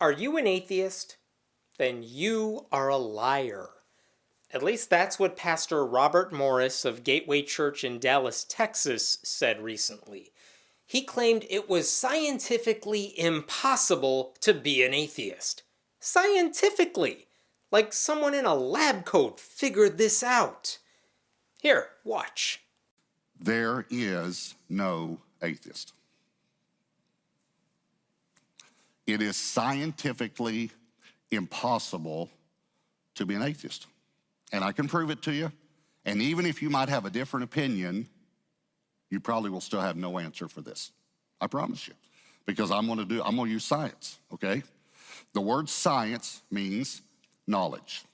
Are you an atheist? Then you are a liar. At least that's what Pastor Robert Morris of Gateway Church in Dallas, Texas said recently. He claimed it was scientifically impossible to be an atheist. Scientifically! Like someone in a lab coat figured this out. Here, watch. There is no atheist. It is scientifically impossible to be an atheist. And I can prove it to you. And even if you might have a different opinion, you probably will still have no answer for this. I promise you. Because I'm gonna use science, okay? The word science means knowledge.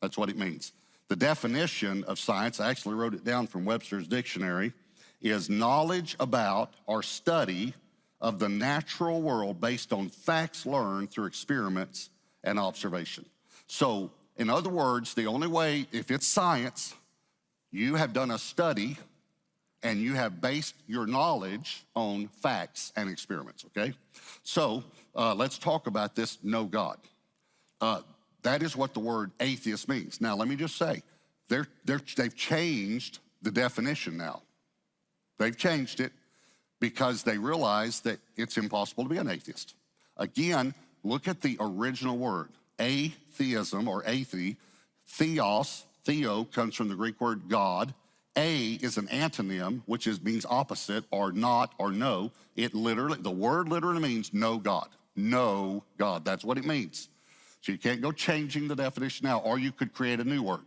That's what it means. The definition of science, I actually wrote it down from Webster's dictionary, is knowledge about or study of the natural world based on facts learned through experiments and observation. So, in other words, the only way, if it's science, you have done a study and you have based your knowledge on facts and experiments, okay? So, let's talk about this no God. That is what the word atheist means. Now, let me just say, they've changed the definition now. They've changed it because they realize that it's impossible to be an atheist. Again, look at the original word, atheism or theo comes from the Greek word God. A is an antonym, which means opposite or not or no. The word literally means no God. No God, that's what it means. So you can't go changing the definition now, or you could create a new word.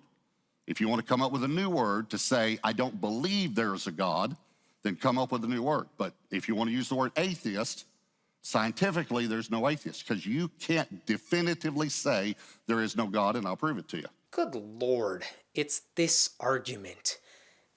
If you want to come up with a new word to say, I don't believe there is a God, then come up with a new word. But if you want to use the word atheist, scientifically, there's no atheist, because you can't definitively say there is no God, and I'll prove it to you. Good Lord, it's this argument.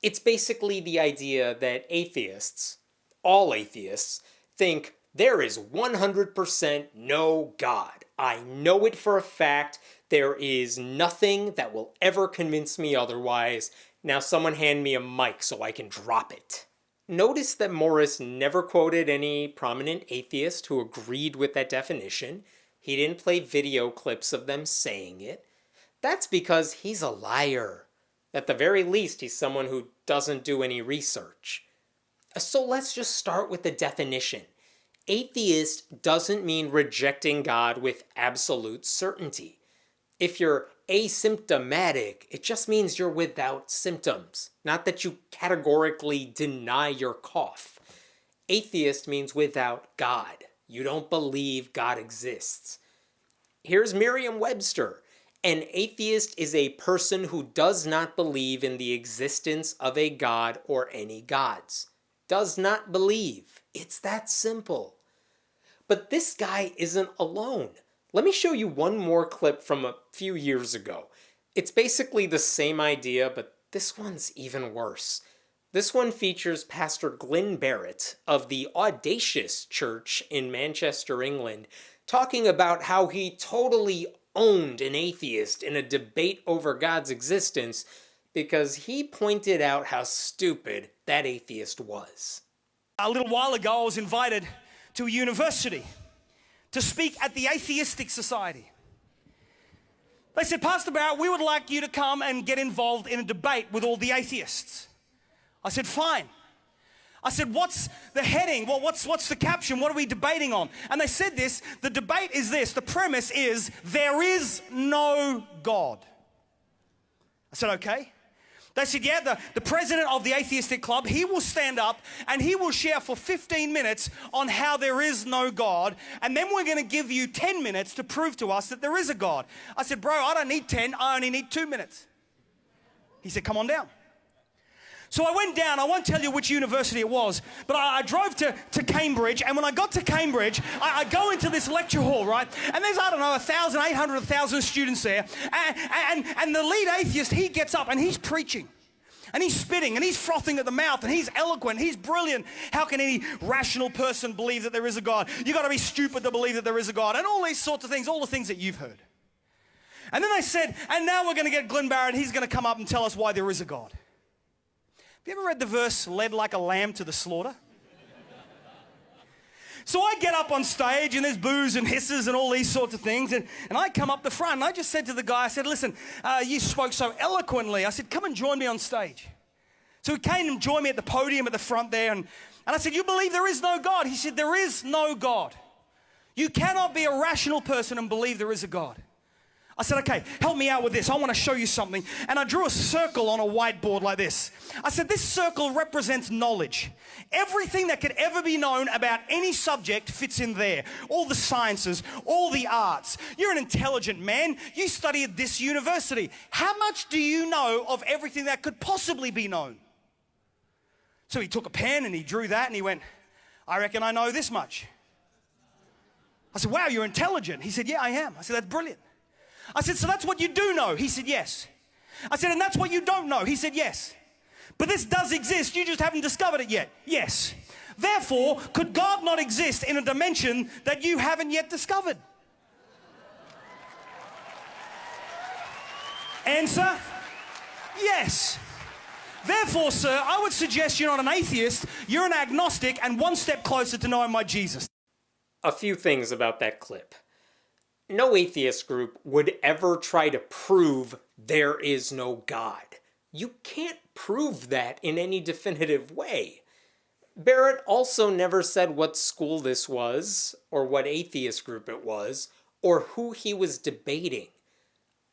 It's basically the idea that atheists, all atheists, think there is 100% no God. I know it for a fact. There is nothing that will ever convince me otherwise. Now someone hand me a mic so I can drop it. Notice that Morris never quoted any prominent atheist who agreed with that definition. He didn't play video clips of them saying it. That's because he's a liar. At the very least, he's someone who doesn't do any research. So let's just start with the definition. Atheist doesn't mean rejecting God with absolute certainty. If you're asymptomatic, it just means you're without symptoms, not that you categorically deny your cough. Atheist means without God. You don't believe God exists. Here's Merriam-Webster. An atheist is a person who does not believe in the existence of a God or any gods. Does not believe. It's that simple. But this guy isn't alone. Let me show you one more clip from a few years ago. It's basically the same idea, but this one's even worse. This one features Pastor Glenn Barrett of the Audacious Church in Manchester, England, talking about how he totally owned an atheist in a debate over God's existence because he pointed out how stupid that atheist was. A little while ago, I was invited to a university to speak at the Atheistic Society. They said, Pastor Barrett, we would like you to come and get involved in a debate with all the atheists. I said, fine. I said, what's the heading? Well, what's the caption? What are we debating on? And they said this, the debate is this, the premise is, there is no God. I said, okay. They said, yeah, the president of the Atheistic Club, he will stand up and he will share for 15 minutes on how there is no God, and then we're going to give you 10 minutes to prove to us that there is a God. I said, bro, I don't need 10, I only need 2 minutes. He said, come on down. So I went down, I won't tell you which university it was, but I drove to Cambridge, and when I got to Cambridge, I go into this lecture hall, right? And there's, 1,000 students there, and the lead atheist, he gets up and he's preaching. And he's spitting, and he's frothing at the mouth, and he's eloquent, he's brilliant. How can any rational person believe that there is a God? You've got to be stupid to believe that there is a God, and all these sorts of things, all the things that you've heard. And then they said, and now we're going to get Glenn Barrett, he's going to come up and tell us why there is a God. Have you ever read the verse, led like a lamb to the slaughter? So I get up on stage and there's boos and hisses and all these sorts of things. And I come up the front and I just said to the guy, I said, listen, you spoke so eloquently. I said, come and join me on stage. So he came and joined me at the podium at the front there. And I said, you believe there is no God? He said, there is no God. You cannot be a rational person and believe there is a God. I said, okay, help me out with this. I want to show you something. And I drew a circle on a whiteboard like this. I said, this circle represents knowledge. Everything that could ever be known about any subject fits in there. All the sciences, all the arts. You're an intelligent man. You study at this university. How much do you know of everything that could possibly be known? So he took a pen and he drew that and he went, I reckon I know this much. I said, wow, you're intelligent. He said, yeah, I am. I said, that's brilliant. I said, so that's what you do know? He said, yes. I said, and that's what you don't know? He said, yes. But this does exist, you just haven't discovered it yet. Yes. Therefore, could God not exist in a dimension that you haven't yet discovered? Answer, yes. Therefore, sir, I would suggest you're not an atheist, you're an agnostic and one step closer to knowing my Jesus. A few things about that clip. No atheist group would ever try to prove there is no God. You can't prove that in any definitive way. Barrett also never said what school this was, or what atheist group it was, or who he was debating.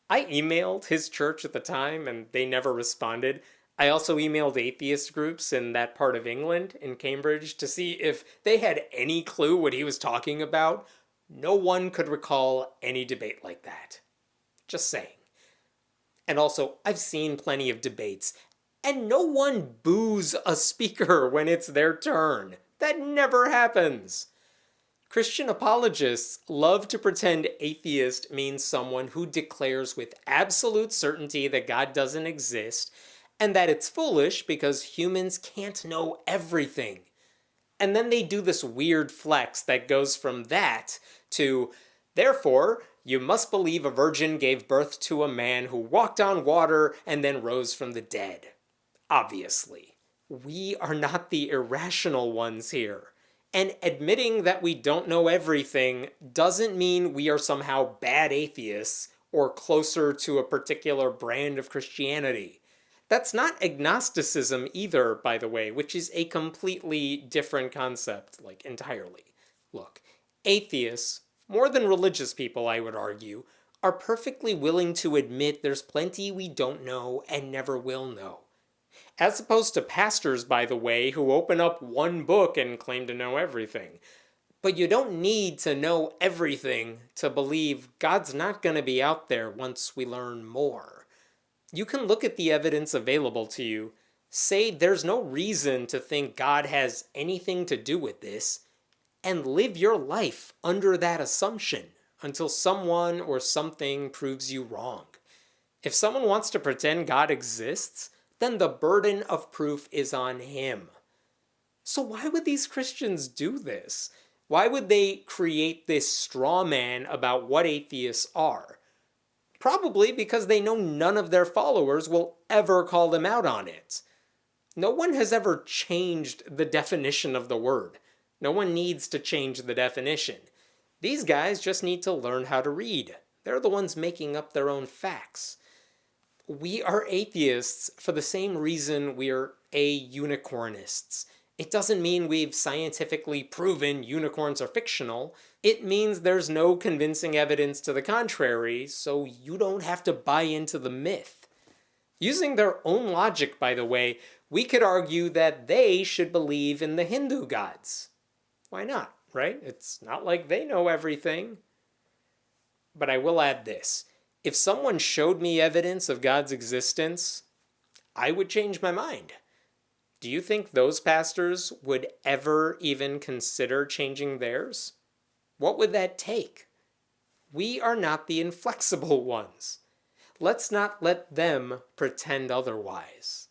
I emailed his church at the time, and they never responded. I also emailed atheist groups in that part of England, in Cambridge, to see if they had any clue what he was talking about. No one could recall any debate like that. Just saying. And also, I've seen plenty of debates, and no one boos a speaker when it's their turn. That never happens. Christian apologists love to pretend atheist means someone who declares with absolute certainty that God doesn't exist, and that it's foolish because humans can't know everything. And then they do this weird flex that goes from that to, therefore, you must believe a virgin gave birth to a man who walked on water and then rose from the dead. Obviously. We are not the irrational ones here. And admitting that we don't know everything doesn't mean we are somehow bad atheists or closer to a particular brand of Christianity. That's not agnosticism either, by the way, which is a completely different concept, like entirely. Look, atheists, more than religious people I would argue, are perfectly willing to admit there's plenty we don't know and never will know. As opposed to pastors, by the way, who open up one book and claim to know everything. But you don't need to know everything to believe God's not going to be out there once we learn more. You can look at the evidence available to you, say there's no reason to think God has anything to do with this, and live your life under that assumption until someone or something proves you wrong. If someone wants to pretend God exists, then the burden of proof is on him. So why would these Christians do this? Why would they create this straw man about what atheists are? Probably because they know none of their followers will ever call them out on it. No one has ever changed the definition of the word. No one needs to change the definition. These guys just need to learn how to read. They're the ones making up their own facts. We are atheists for the same reason we're a-unicornists. It doesn't mean we've scientifically proven unicorns are fictional. It means there's no convincing evidence to the contrary, so you don't have to buy into the myth. Using their own logic, by the way, we could argue that they should believe in the Hindu gods. Why not, right? It's not like they know everything. But I will add this. If someone showed me evidence of God's existence, I would change my mind. Do you think those pastors would ever even consider changing theirs? What would that take? We are not the inflexible ones. Let's not let them pretend otherwise.